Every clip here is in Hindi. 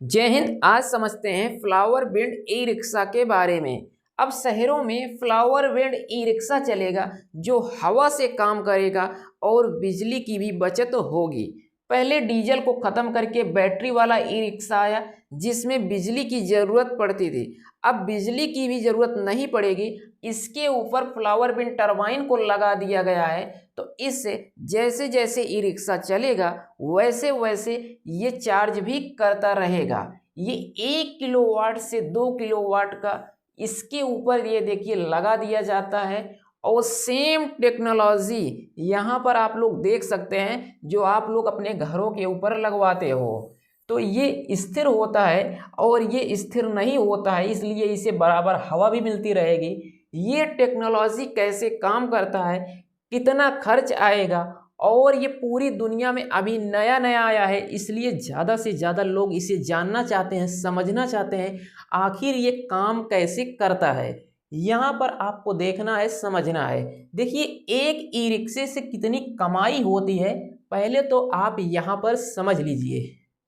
जय हिंद। आज समझते हैं फ्लावर बेल्ट ई रिक्शा के बारे में। अब शहरों में फ्लावर बेल्ट ई रिक्शा चलेगा जो हवा से काम करेगा और बिजली की भी बचत होगी। पहले डीजल को खत्म करके बैटरी वाला ई रिक्शा आया जिसमें बिजली की जरूरत पड़ती थी। अब बिजली की भी जरूरत नहीं पड़ेगी, इसके ऊपर फ्लावर बेल्ट टरबाइन को लगा दिया गया है। तो इससे जैसे जैसे ई रिक्शा चलेगा वैसे वैसे ये चार्ज भी करता रहेगा। ये 1 किलोवाट से 2 किलोवाट का इसके ऊपर ये देखिए लगा दिया जाता है। और सेम टेक्नोलॉजी यहाँ पर आप लोग देख सकते हैं जो आप लोग अपने घरों के ऊपर लगवाते हो। तो ये स्थिर होता है और ये स्थिर नहीं होता है, इसलिए इसे बराबर हवा भी मिलती रहेगी। ये टेक्नोलॉजी कैसे काम करता है, कितना खर्च आएगा, और ये पूरी दुनिया में अभी नया नया आया है, इसलिए ज़्यादा से ज़्यादा लोग इसे जानना चाहते हैं, समझना चाहते हैं आखिर ये काम कैसे करता है। यहाँ पर आपको देखना है, समझना है। देखिए एक ई रिक्शे से कितनी कमाई होती है, पहले तो आप यहाँ पर समझ लीजिए।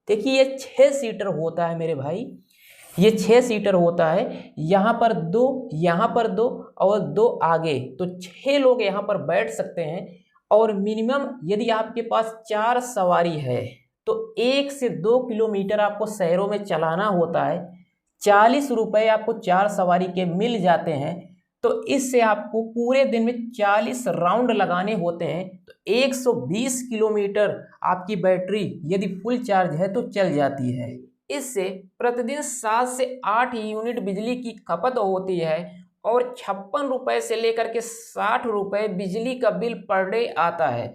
देखिए ये 6 सीटर होता है मेरे भाई, ये 6 सीटर होता है। यहाँ पर 2, यहाँ पर 2 और 2 आगे, तो 6 लोग यहाँ पर बैठ सकते हैं। और मिनिमम यदि आपके पास 4 सवारी है तो 1 से 2 किलोमीटर आपको शहरों में चलाना होता है। 40 रुपये आपको 4 सवारी के मिल जाते हैं। तो इससे आपको पूरे दिन में 40 राउंड लगाने होते हैं। तो 120 किलोमीटर आपकी बैटरी यदि फुल चार्ज है तो चल जाती है। इससे प्रतिदिन 7 से 8 यूनिट बिजली की खपत होती है और 56 रुपये से लेकर के 60 रुपये बिजली का बिल पर डे आता है।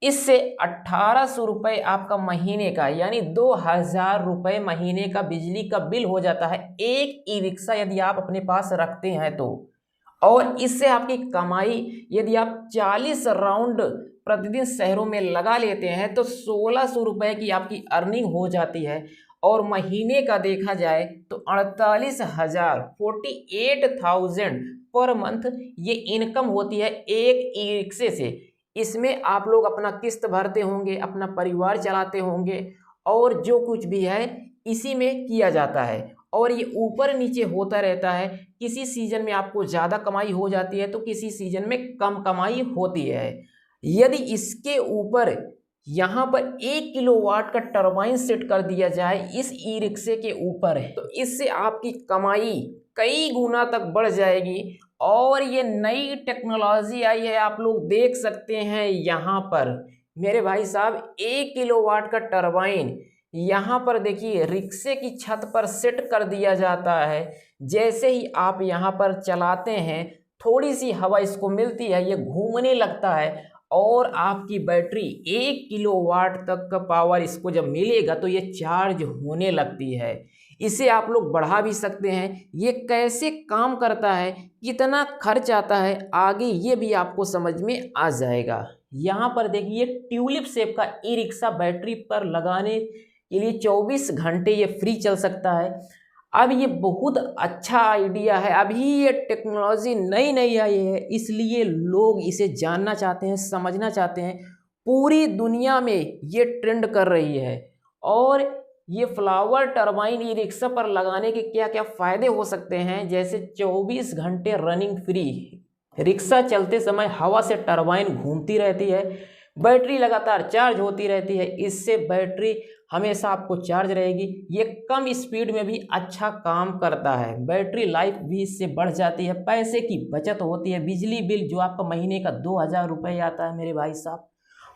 इससे 1800 रुपये आपका महीने का यानी 2000 रुपये महीने का बिजली का बिल हो जाता है एक ई रिक्शा यदि आप अपने पास रखते हैं तो। और इससे आपकी कमाई यदि आप 40 राउंड प्रतिदिन शहरों में लगा लेते हैं तो 1600 रुपये की आपकी अर्निंग हो जाती है। और महीने का देखा जाए तो 48,000 पर मंथ ये इनकम होती है एक ई रिक्शे से। इसमें आप लोग अपना किस्त भरते होंगे, अपना परिवार चलाते होंगे और जो कुछ भी है इसी में किया जाता है। और ये ऊपर नीचे होता रहता है, किसी सीजन में आपको ज़्यादा कमाई हो जाती है तो किसी सीजन में कम कमाई होती है। यदि इसके ऊपर यहाँ पर 1 किलोवाट का टरबाइन सेट कर दिया जाए इस ई रिक्शे के ऊपर तो इससे आपकी कमाई कई गुना तक बढ़ जाएगी। और ये नई टेक्नोलॉजी आई है, आप लोग देख सकते हैं यहाँ पर मेरे भाई साहब 1 किलोवाट का टरबाइन यहाँ पर देखिए रिक्शे की छत पर सेट कर दिया जाता है। जैसे ही आप यहाँ पर चलाते हैं थोड़ी सी हवा इसको मिलती है, ये घूमने लगता है और आपकी बैटरी 1 किलोवाट तक का पावर इसको जब मिलेगा तो ये चार्ज होने लगती है। इसे आप लोग बढ़ा भी सकते हैं। ये कैसे काम करता है, कितना खर्च आता है, आगे ये भी आपको समझ में आ जाएगा। यहाँ पर देखिए ट्यूलिप शेप का ई रिक्शा बैटरी पर लगाने के लिए 24 घंटे ये फ्री चल सकता है। अब ये बहुत अच्छा आइडिया है, अभी ये टेक्नोलॉजी नई नई आई है, इसलिए लोग इसे जानना चाहते हैं, समझना चाहते हैं। पूरी दुनिया में ये ट्रेंड कर रही है। और ये फ्लावर टरबाइन ई रिक्शा पर लगाने के क्या क्या फ़ायदे हो सकते हैं, जैसे 24 घंटे रनिंग फ्री, रिक्शा चलते समय हवा से टरबाइन घूमती रहती है, बैटरी लगातार चार्ज होती रहती है, इससे बैटरी हमेशा आपको चार्ज रहेगी। ये कम स्पीड में भी अच्छा काम करता है, बैटरी लाइफ भी इससे बढ़ जाती है, पैसे की बचत होती है। बिजली बिल जो आपका महीने का 2000 रुपये आता है मेरे भाई साहब,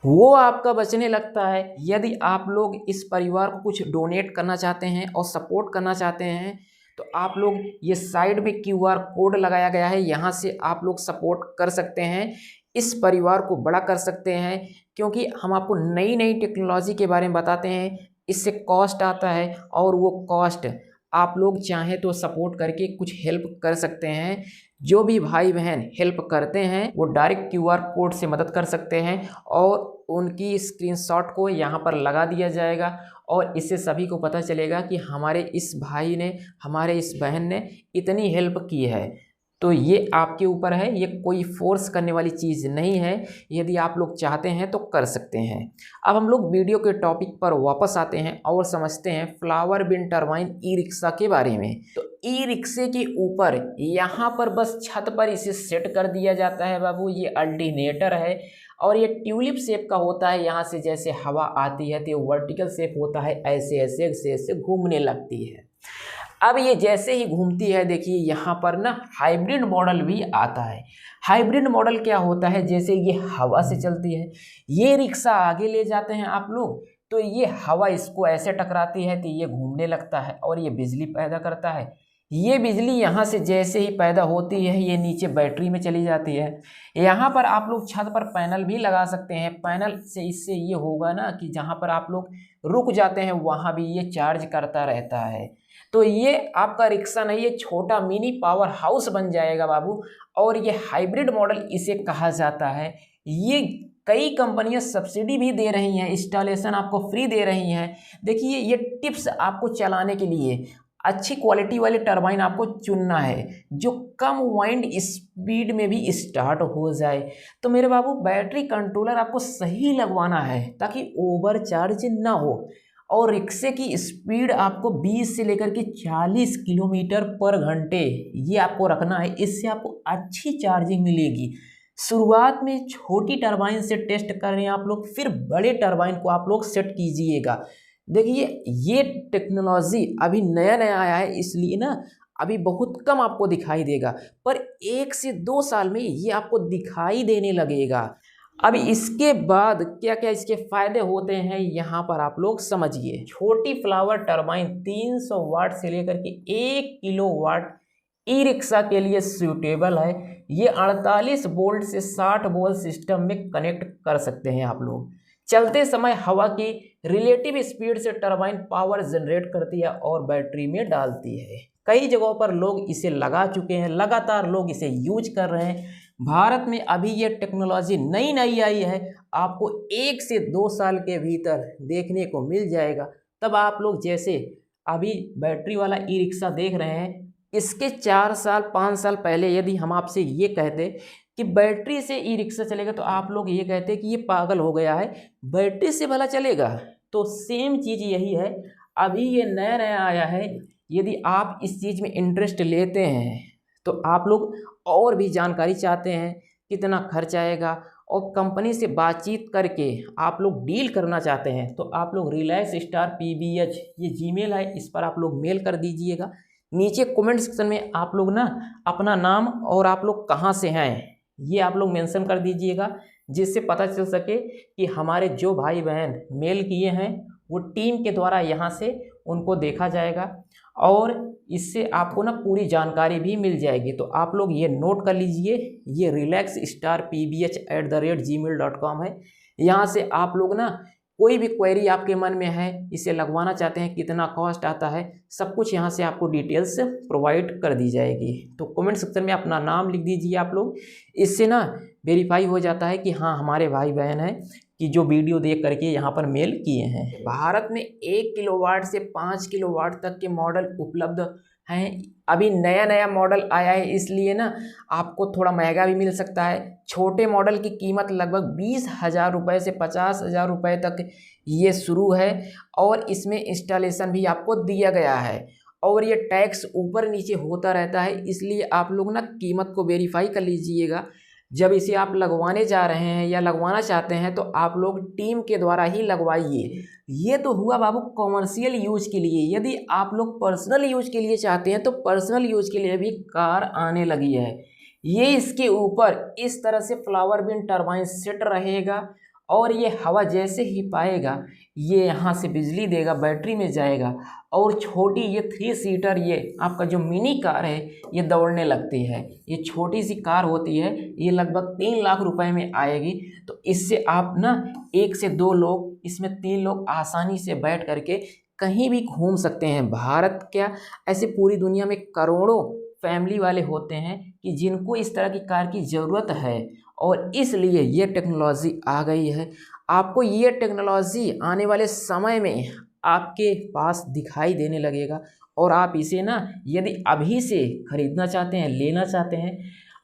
वो आपका बचने लगता है। यदि आप लोग इस परिवार को कुछ डोनेट करना चाहते हैं और सपोर्ट करना चाहते हैं तो आप लोग ये साइड में QR कोड लगाया गया है, यहाँ से आप लोग सपोर्ट कर सकते हैं, इस परिवार को बड़ा कर सकते हैं। क्योंकि हम आपको नई नई टेक्नोलॉजी के बारे में बताते हैं, इससे कॉस्ट आता है और वो कॉस्ट आप लोग चाहें तो सपोर्ट करके कुछ हेल्प कर सकते हैं। जो भी भाई बहन हेल्प करते हैं वो डायरेक्ट QR कोड से मदद कर सकते हैं और उनकी स्क्रीनशॉट को यहाँ पर लगा दिया जाएगा। और इससे सभी को पता चलेगा कि हमारे इस भाई ने, हमारे इस बहन ने इतनी हेल्प की है। तो ये आपके ऊपर है, ये कोई फोर्स करने वाली चीज़ नहीं है। यदि आप लोग चाहते हैं तो कर सकते हैं। अब हम लोग वीडियो के टॉपिक पर वापस आते हैं और समझते हैं फ्लावर बिन टरबाइन ई रिक्शा के बारे में। तो ई रिक्शे के ऊपर यहाँ पर बस छत पर इसे सेट कर दिया जाता है बाबू। ये अल्टरनेटर है और ये ट्यूलिप शेप का होता है। यहाँ से जैसे हवा आती है तो ये वर्टिकल शेप होता है, ऐसे ऐसे ऐसे ऐसे घूमने लगती है। अब ये जैसे ही घूमती है, देखिए यहाँ पर ना हाइब्रिड मॉडल भी आता है। हाइब्रिड मॉडल क्या होता है, जैसे ये हवा से चलती है, ये रिक्शा आगे ले जाते हैं आप लोग, तो ये हवा इसको ऐसे टकराती है तो ये घूमने लगता है और ये बिजली पैदा करता है। ये बिजली यहाँ से जैसे ही पैदा होती है ये नीचे बैटरी में चली जाती है। यहाँ पर आप लोग छत पर पैनल भी लगा सकते हैं। पैनल से इससे ये होगा ना कि जहाँ पर आप लोग रुक जाते हैं वहाँ भी ये चार्ज करता रहता है। तो ये आपका रिक्शा नहीं, ये छोटा मिनी पावर हाउस बन जाएगा बाबू। और ये हाइब्रिड मॉडल इसे कहा जाता है। ये कई कंपनियां सब्सिडी भी दे रही हैं, इंस्टॉलेशन आपको फ्री दे रही हैं। देखिए ये टिप्स आपको चलाने के लिए अच्छी क्वालिटी वाले टरबाइन आपको चुनना है जो कम वाइंड स्पीड में भी स्टार्ट हो जाए। तो मेरे बाबू बैटरी कंट्रोलर आपको सही लगवाना है ताकि ओवर चार्ज ना हो। और रिक्शे की स्पीड आपको 20 से लेकर के 40 किलोमीटर पर घंटे ये आपको रखना है। इससे आपको अच्छी चार्जिंग मिलेगी। शुरुआत में छोटी टरबाइन से टेस्ट कर रहे हैं आप लोग, फिर बड़े टरबाइन को आप लोग सेट कीजिएगा। देखिए ये टेक्नोलॉजी अभी नया नया आया है, इसलिए ना अभी बहुत कम आपको दिखाई देगा, पर 1 से 2 साल में ये आपको दिखाई देने लगेगा। अब इसके बाद क्या क्या इसके फायदे होते हैं यहाँ पर आप लोग समझिए। छोटी फ्लावर टरबाइन 300 वाट से लेकर के 1 किलोवाट ई रिक्शा के लिए सूटेबल है। ये 48 वोल्ट से 60 वोल्ट सिस्टम में कनेक्ट कर सकते हैं आप लोग। चलते समय हवा की रिलेटिव स्पीड से टरबाइन पावर जनरेट करती है और बैटरी में डालती है। कई जगहों पर लोग इसे लगा चुके हैं, लगातार लोग इसे यूज कर रहे हैं। भारत में अभी ये टेक्नोलॉजी नई नई आई है, आपको 1 से 2 साल के भीतर देखने को मिल जाएगा। तब आप लोग जैसे अभी बैटरी वाला ई रिक्शा देख रहे हैं, इसके 4 साल 5 साल पहले यदि हम आपसे ये कहते कि बैटरी से ई रिक्शा चलेगा तो आप लोग ये कहते कि ये पागल हो गया है, बैटरी से भला चलेगा। तो सेम चीज़ यही है, अभी ये नया नया आया है। यदि आप इस चीज़ में इंटरेस्ट लेते हैं तो आप लोग और भी जानकारी चाहते हैं कितना खर्च आएगा और कंपनी से बातचीत करके आप लोग डील करना चाहते हैं तो आप लोग relax_pbh ये जीमेल है, इस पर आप लोग मेल कर दीजिएगा। नीचे कमेंट सेक्शन में आप लोग ना अपना नाम और आप लोग कहाँ से हैं ये आप लोग मेंशन कर दीजिएगा, जिससे पता चल सके कि हमारे जो भाई बहन मेल किए हैं वो टीम के द्वारा यहाँ से उनको देखा जाएगा और इससे आपको ना पूरी जानकारी भी मिल जाएगी। तो आप लोग ये नोट कर लीजिए, ये relax_pbh@gmail.com है। यहाँ से आप लोग ना कोई भी क्वेरी आपके मन में है, इसे लगवाना चाहते हैं, कितना कॉस्ट आता है, सब कुछ यहाँ से आपको डिटेल्स प्रोवाइड कर दी जाएगी। तो कमेंट सेक्शन में अपना नाम लिख दीजिए आप लोग, इससे ना वेरीफाई हो जाता है कि हाँ हमारे भाई बहन हैं कि जो वीडियो देख करके यहाँ पर मेल किए हैं। भारत में 1 किलोवाट से 5 किलोवाट तक के मॉडल उपलब्ध हैं। अभी नया नया मॉडल आया है, इसलिए ना आपको थोड़ा महंगा भी मिल सकता है। छोटे मॉडल की कीमत लगभग 20,000 रुपये से 50,000 रुपये तक ये शुरू है और इसमें इंस्टॉलेशन भी आपको दिया गया है और ये टैक्स ऊपर नीचे होता रहता है, इसलिए आप लोग ना कीमत को वेरीफाई कर लीजिएगा। जब इसे आप लगवाने जा रहे हैं या लगवाना चाहते हैं तो आप लोग टीम के द्वारा ही लगवाइए। ये तो हुआ बाबू कॉमर्शियल यूज के लिए। यदि आप लोग पर्सनल यूज के लिए चाहते हैं तो पर्सनल यूज के लिए भी कार आने लगी है। ये इसके ऊपर इस तरह से फ्लावर बिन टरबाइन सेट रहेगा और ये हवा जैसे ही पाएगा ये यहाँ से बिजली देगा, बैटरी में जाएगा और छोटी ये 3 सीटर ये आपका जो मिनी कार है ये दौड़ने लगती है। ये छोटी सी कार होती है, ये लगभग 3 लाख रुपए में आएगी। तो इससे आप ना 1 से 2 लोग, इसमें 3 लोग आसानी से बैठ करके कहीं भी घूम सकते हैं। भारत क्या ऐसे पूरी दुनिया में करोड़ों फैमिली वाले होते हैं कि जिनको इस तरह की कार की ज़रूरत है और इसलिए ये टेक्नोलॉजी आ गई है। आपको ये टेक्नोलॉजी आने वाले समय में आपके पास दिखाई देने लगेगा और आप इसे ना यदि अभी से खरीदना चाहते हैं, लेना चाहते हैं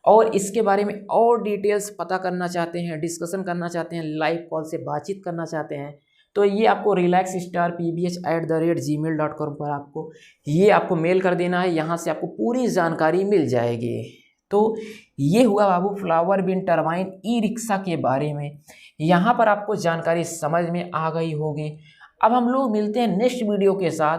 और इसके बारे में और डिटेल्स पता करना चाहते हैं, डिस्कशन करना चाहते हैं, लाइव कॉल से बातचीत करना चाहते हैं, तो ये आपको relaxstarpbh@gmail.com पर आपको ये आपको मेल कर देना है। यहाँ से आपको पूरी जानकारी मिल जाएगी। तो ये हुआ बाबू flower bean turbine e rickshaw के बारे में। यहाँ पर आपको जानकारी समझ में आ गई होगी। अब हम लोग मिलते हैं नेक्स्ट वीडियो के साथ।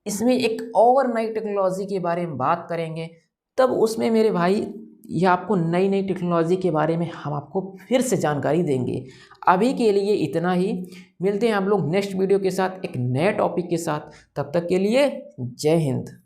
इसमें एक और नई टेक्नोलॉजी के बारे में बात करेंगे, तब उसमें मेरे भाई यह आपको नई नई टेक्नोलॉजी के बारे में हम आपको फिर से जानकारी देंगे। अभी के लिए इतना ही। मिलते हैं हम लोग नेक्स्ट वीडियो के साथ एक नए टॉपिक के साथ। तब तक के लिए जय हिंद।